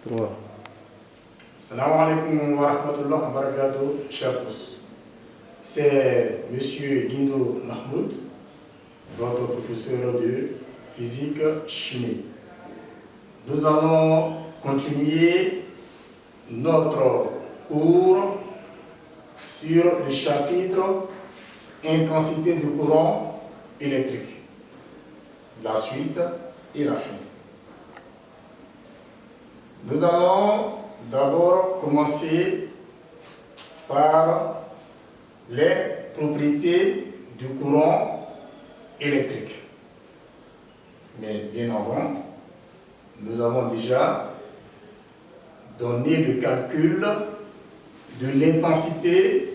3. Salam alaikum wa rahmatullahi wa barakatuh, chers tous. C'est M. Guindo Mahmoud, votre professeur de physique chimie. Nous allons continuer notre cours sur le chapitre intensité du courant électrique. La suite et la fin. Nous allons d'abord commencer par les propriétés du courant électrique. Mais bien avant, nous avons déjà donné le calcul de l'intensité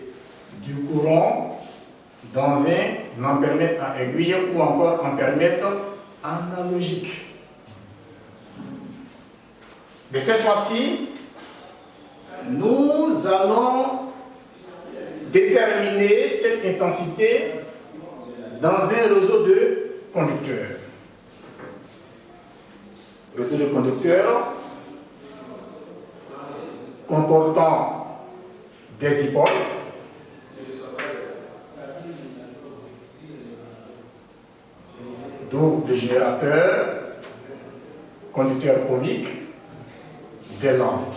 du courant dans un ampèremètre à aiguille ou encore ampèremètre analogique. Mais cette fois-ci, nous allons déterminer cette intensité dans un réseau de conducteurs. Réseau de conducteurs comportant des dipôles, d'où le générateur, conducteur ohmique, des lampes,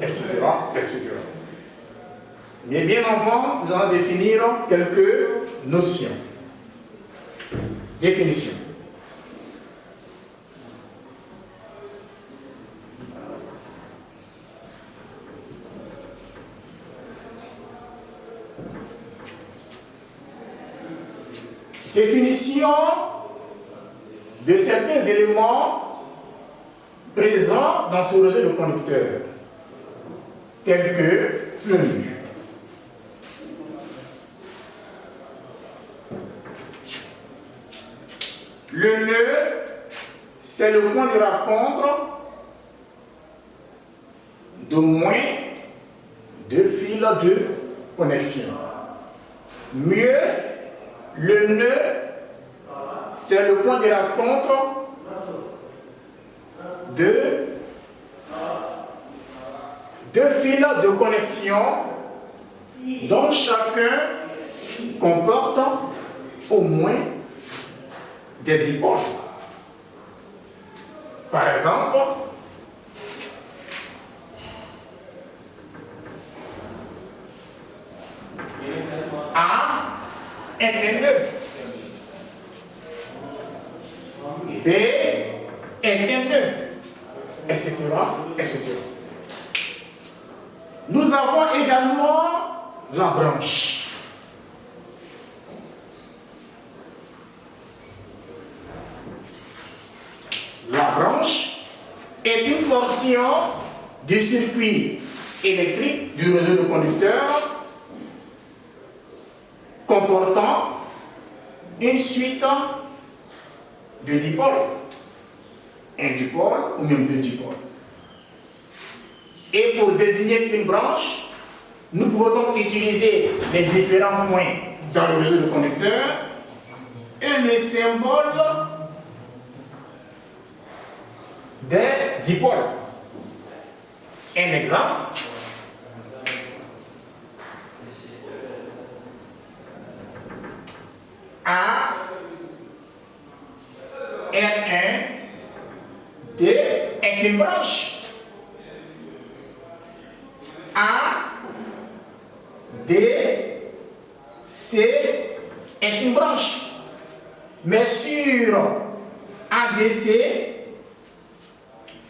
etc., etc. Mais bien avant, nous allons définir quelques notions. Définition. Définition de certains éléments présents dans ce réseau de conducteurs, tels que le nœud. Le nœud, c'est le point de rencontre de moins de fils de connexion. Mieux, le nœud, c'est le point de rencontre de deux fils de connexion dont chacun comporte au moins des dipôles. Par exemple, A est un nœud, B est un nœud, etc., etc. Nous avons également la branche. La branche est une portion du circuit électrique du réseau de conducteurs comportant une suite de dipôles. Un dipôle ou même deux dipôles. Et pour désigner une branche, nous pouvons donc utiliser les différents points dans le réseau de conducteurs et le symbole des dipôles. Un exemple. A, R1, D est une branche. A, D, C est une branche. Mais sur ADC,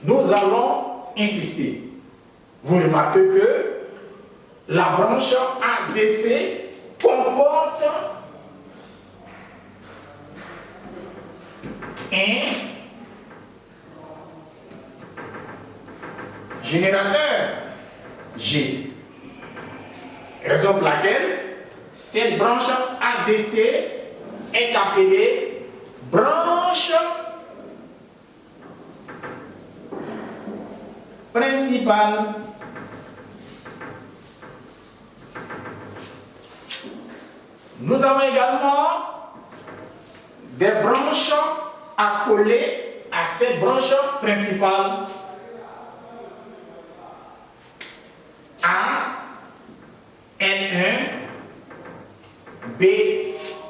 nous allons insister. Vous remarquez que la branche ADC comporte un générateur G. Raison pour laquelle cette branche ADC est appelée branche principale. Nous avons également des branches accolées à cette branche principale B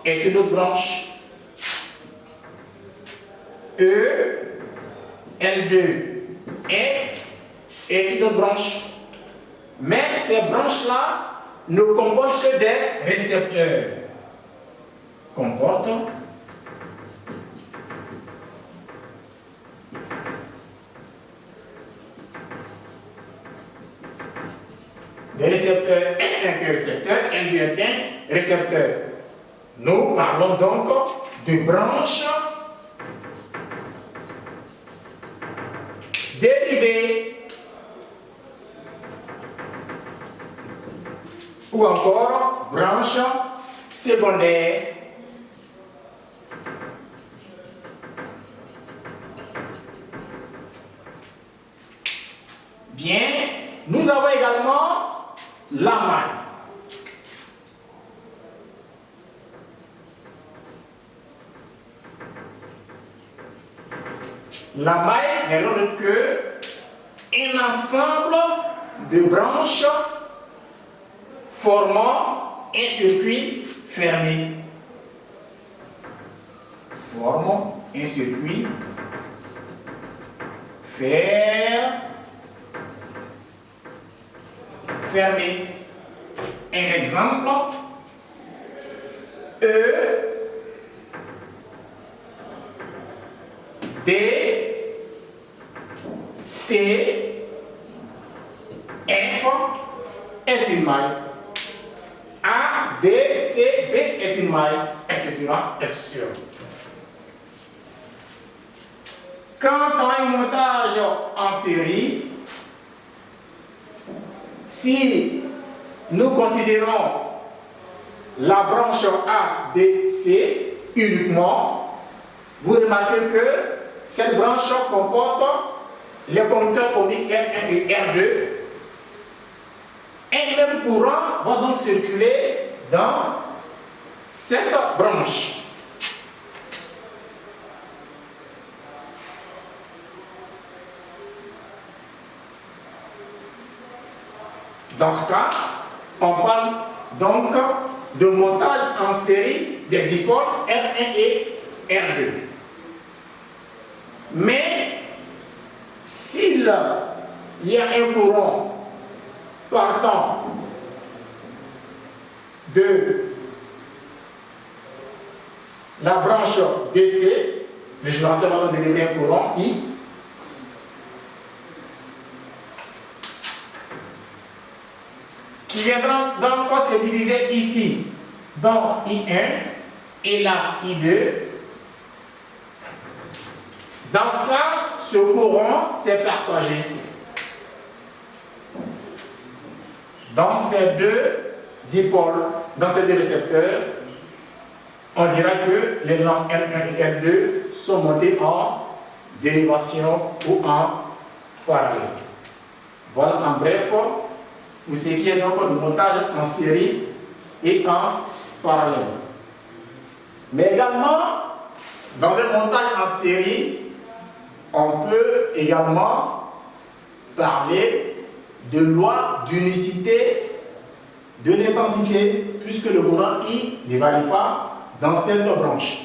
est une autre branche. E, L2, F est une autre branche. Mais ces branches-là ne comportent que des récepteurs. Comportent des récepteurs, N est un récepteur, L2 est un récepteur. Nous parlons donc de branches dérivées ou encore branches secondaires. Bien, nous avons également la maille. La maille n'est rien d'autre que un ensemble de branches formant un circuit fermé. Formant un circuit fermé. Un exemple, E, D, C, F est une maille. A, D, C, B est une maille, etc., etc. Quant à un montage en série, si nous considérons la branche A, B, C uniquement, vous remarquez que cette branche comporte les conducteurs ohmiques R1 et R2. Un même courant va donc circuler dans cette branche. Dans ce cas, on parle donc de montage en série des dipôles R1 et R2. Mais s'il y a un courant partant de la branche DC, le générateur va donc délivrer un courant I, qui viendra donc se diviser ici dans I1 et là I2. Dans ce cas, ce courant s'est partagé dans ces deux dipôles, dans ces deux récepteurs. On dira que les lampes L1 et L2 sont montées en dérivation ou en parallèle. Voilà en bref pour ce qui est donc du montage en série et en parallèle. Mais également, dans un montage en série, on peut également parler de loi d'unicité de l'intensité, puisque le courant I ne varie pas dans cette branche.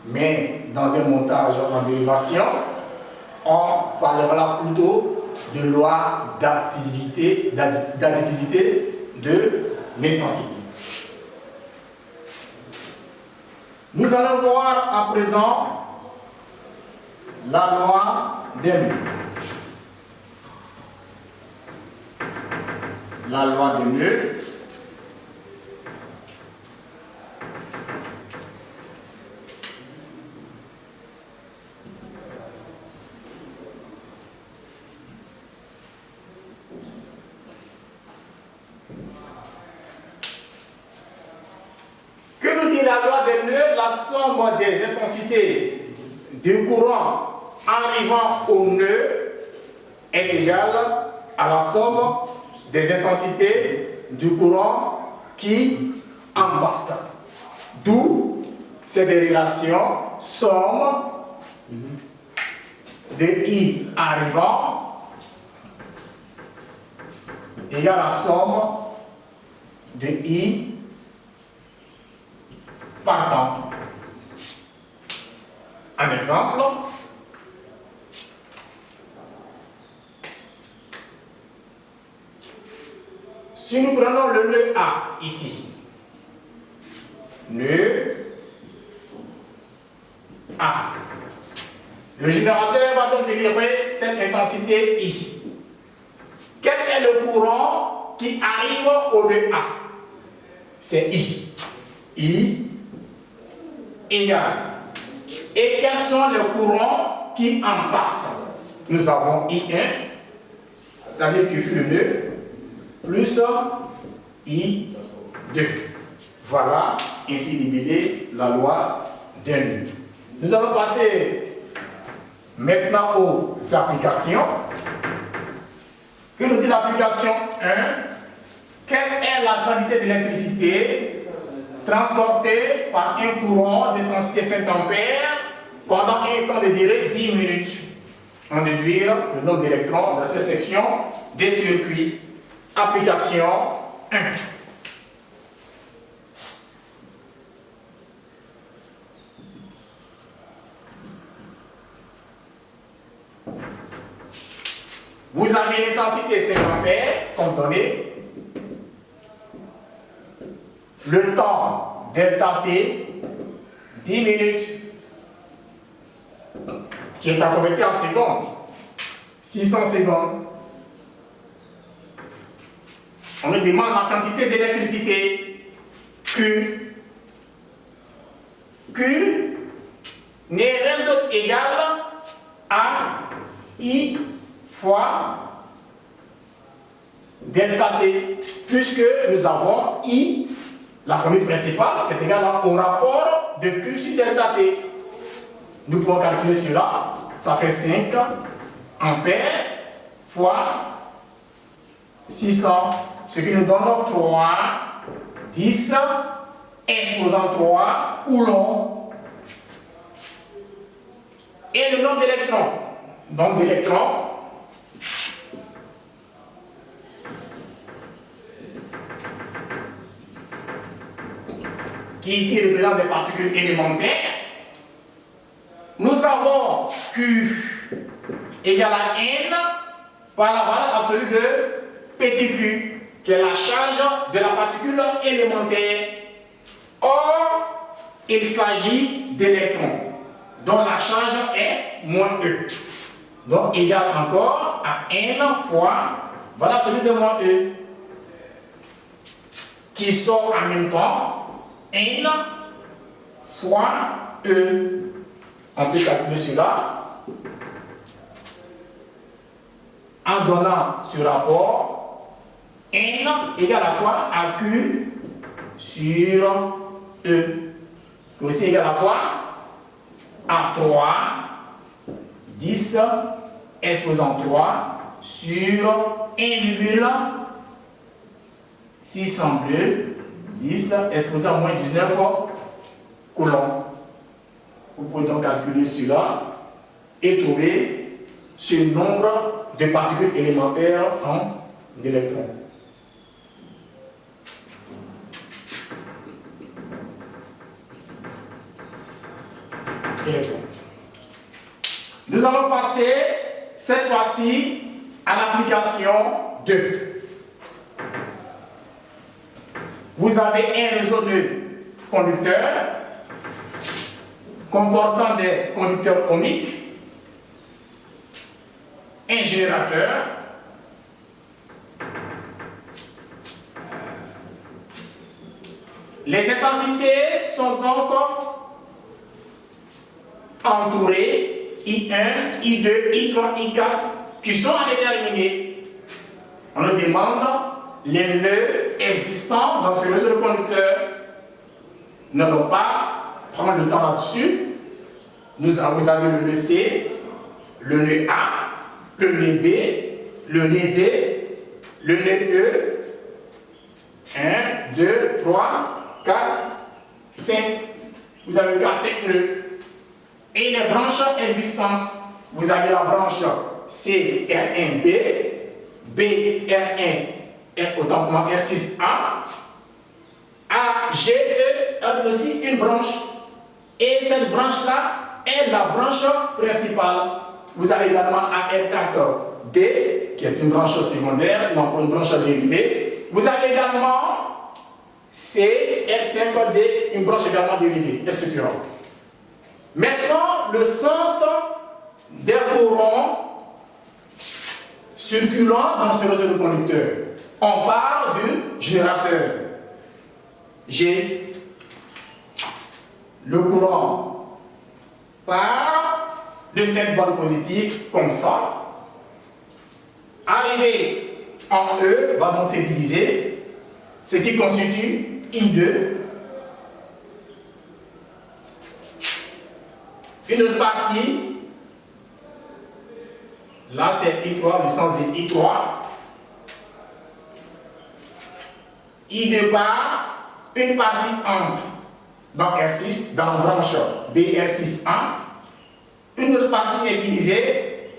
Mais dans un montage en dérivation, on parlera plutôt de loi d'additivité de l'intensité. Nous allons voir à présent la loi des nœuds. La loi des nœuds. Que nous dit la loi des nœuds? La somme des intensités du courant arrivant au nœud est égale à la somme des intensités du courant qui embarque. D'où cette relation somme de I arrivant égale à la somme de I partant. Un exemple. Si nous prenons le nœud A ici, nœud A, le générateur va donc délivrer cette intensité I. Quel est le courant qui arrive au nœud A? C'est I. I égale. Et quels sont les courants qui en partent? Nous avons I1, c'est-à-dire que fut le nœud, plus I2. Voilà, ainsi libellé la loi d'un nœud. Nous allons passer maintenant aux applications. Que nous dit l'application 1? Quelle est la quantité d'électricité transportée par un courant d'intensité 5 ampères pendant un temps de durée 10 minutes? On déduire le nombre d'électrons dans cette section des circuits. Application 1. Vous avez l'intensité 5 ampères comme donné. Le temps delta T, 10 minutes, qui est à convertir en secondes, 600 secondes. On nous demande la quantité d'électricité Q. Q n'est rien d'autre égal à I fois delta T, puisque nous avons I, la formule principale, qui est égale au rapport de Q sur delta T. Nous pouvons calculer cela, ça fait 5 ampères fois 600, ce qui nous donne 3, 10, exposant 3 coulombs. Et le nombre d'électrons. Nombre d'électrons, qui ici représente des particules élémentaires. Nous avons Q égale à N par la valeur absolue de petit q, qui est la charge de la particule élémentaire. Or, il s'agit d'électrons, dont la charge est moins E. Donc, égal encore à N fois valeur absolue de moins E, qui sort en même temps N fois E. On peut calculer cela en donnant ce rapport N égale à quoi? À Q sur E. Aussi égale à quoi? À 3, 10, exposant 3 sur 1,602, 10, exposant moins 19 coulombs. Vous pouvez donc calculer cela et trouver ce nombre de particules élémentaires en électrons. Nous allons passer cette fois-ci à l'application 2. Vous avez un réseau de conducteurs comportant des conducteurs ohmiques, un générateur, les intensités sont donc entourées I1, I2, I3, I4 qui sont à déterminer. On nous demande les nœuds existants dans ce réseau de conducteurs. Nous n'allons pas prendre le temps là-dessus. Vous avez le nœud C, le nœud A, le nœud B, le nœud D, le nœud E. 1, 2, 3, 4, 5. Vous avez 5 nœuds. Et les branches existantes. Vous avez la branche C, R1B, B, R1, autant pour moi R6A, A, GE a aussi une branche. Et cette branche-là est la branche principale. Vous avez également AR4D, qui est une branche secondaire, non une branche dérivée. Vous avez également CR5D, une branche également dérivée, etc. Maintenant, le sens des courants circulant dans ce réseau de conducteurs. On parle du générateur. G. Le courant part de cette bande positive comme ça. Arrivé en E, va donc se diviser, ce qui constitue I2. Une autre partie, là c'est I3, le sens de I3. I2 part, une partie entre dans R6, dans la branche BR6A. Une autre partie est divisée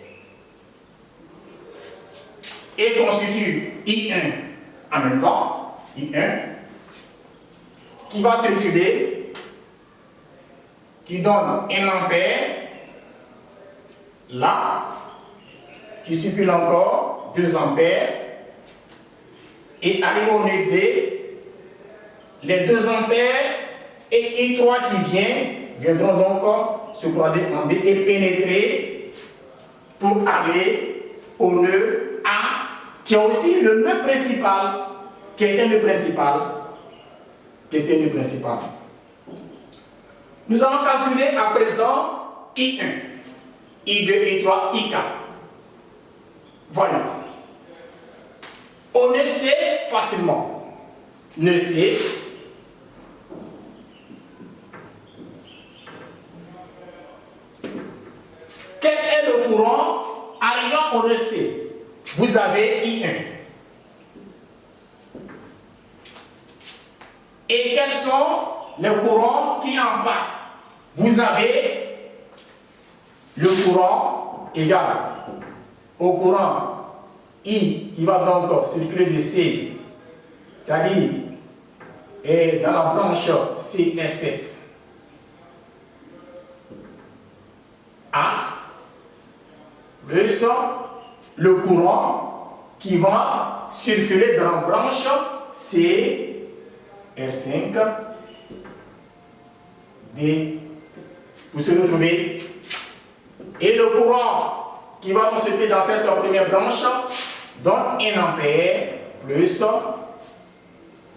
et constitue I1 en même temps, I1, qui va circuler, qui donne 1 ampère, là, qui circule encore 2 ampères, et arrivé au nœud D, les 2 ampères et I3 qui viendront donc se croiser en B et pénétrer pour aller au nœud A, qui est aussi le nœud principal, qui était le principal. Nous allons calculer à présent I1, I2, I3, I4. Voilà. On ne sait facilement. Ne sait. Quel est le courant arrivant au nœud? Vous avez I1. Et quels sont les courants qui en partent? Vous avez le courant égal au courant I qui va donc circuler de C, c'est-à-dire et dans la branche CR7 A, plus le courant qui va circuler dans la branche CR5 D. Vous se retrouvez. Et le courant qui va circuler dans cette première branche donne 1 ampère plus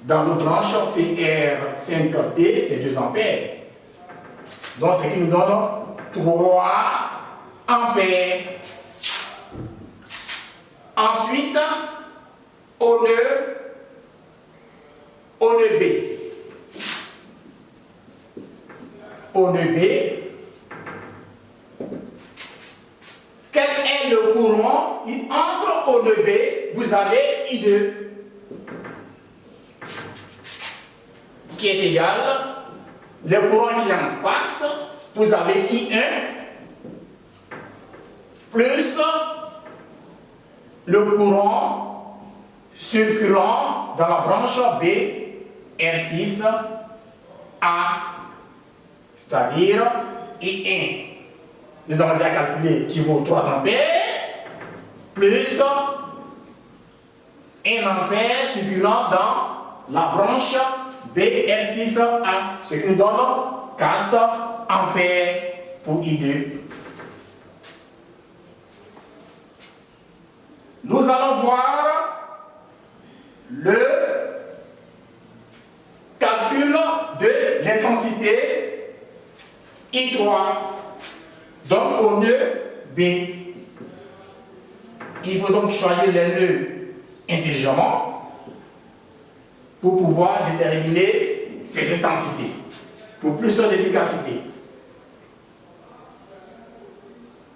dans l'autre branche CR5D, c'est 2 ampères. Donc ce qui nous donne 3 ampères. Ensuite, au nœud B. Au nœud B, quel est le courant qui entre au nœud B? Vous avez I2 qui est égal, le courant qui en part, vous avez I1 plus le courant circulant dans la branche B R6A, c'est-à-dire I1. Nous avons déjà calculé qui vaut 3 ampères plus 1 ampère circulant dans la branche BR6A, ce qui nous donne 4 ampères pour I2. Nous allons voir le calcul de l'intensité I3. Donc au nœud B. Il faut donc choisir les nœuds intelligemment pour pouvoir déterminer ces intensités, pour plus d'efficacité.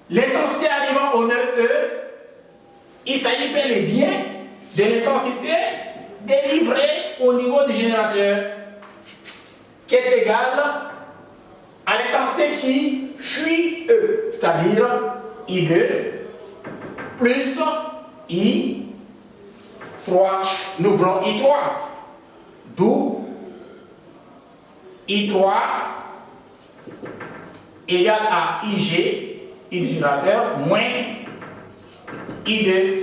L'intensité arrivant au nœud E, il s'agit bel et bien de l'intensité délivrée au niveau du générateur, qui est égale à l'intensité qui fuit E, c'est-à-dire I2 plus I3. Nous voulons I3, d'où I3 égale à IG, I-générateur, moins I2.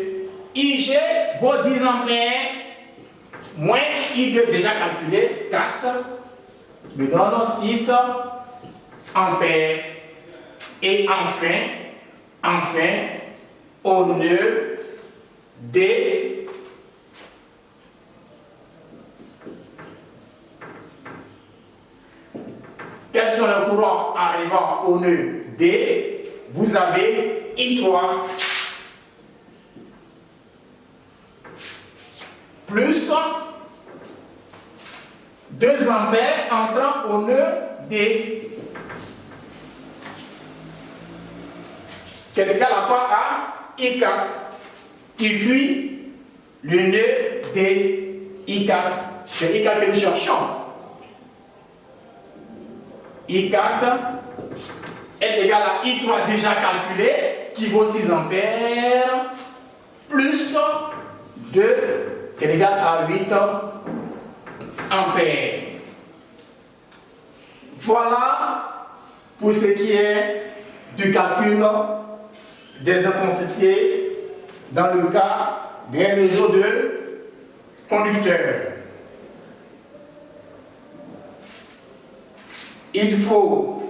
IG vaut 10 ampères, moins I2 déjà calculé, 4, me donne 6 ampères. Et enfin, au nœud D, quels sont les courants arrivant au nœud D? Vous avez I3 plus 2 ampères entrant au nœud D. Qui est égal à quoi? À I4 qui fuit le nœud D. I4. C'est I4 que nous cherchons. I4 est égal à I3 déjà calculé qui vaut 6 ampères plus 2 qui est égal à 8 ampères. Voilà pour ce qui est du calcul des intensités dans le cas d'un réseau de conducteurs. Il faut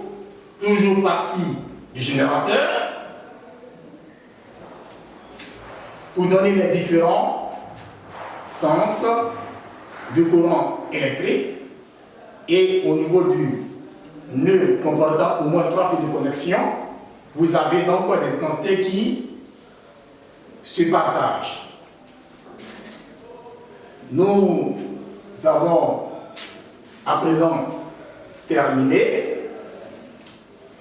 toujours partir du générateur pour donner les différents sens du courant électrique et au niveau du nœud comportant au moins 3 fils de connexion, vous avez donc des intensités qui se partagent. Nous avons à présent terminé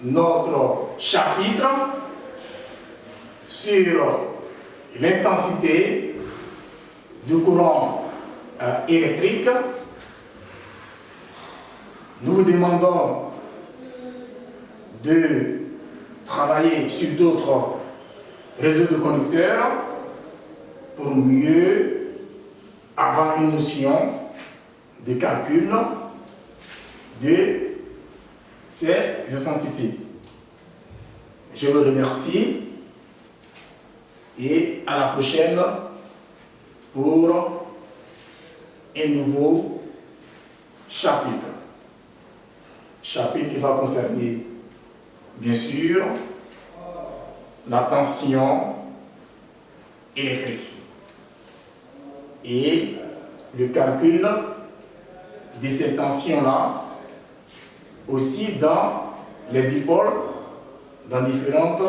notre chapitre sur l'intensité du courant électrique. Nous vous demandons de travailler sur d'autres réseaux de conducteurs pour mieux avoir une notion de calcul de ces excentricités. Je vous remercie et à la prochaine pour un nouveau chapitre. Chapitre qui va concerner, bien sûr, la tension électrique et le calcul de ces tensions-là aussi dans les dipôles, dans différentes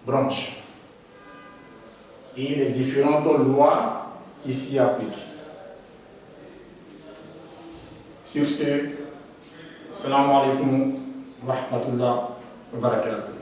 branches et les différentes lois qui s'y appliquent. Sur ce, Assalamu alaikum wa rahmatullah wa barakatuh.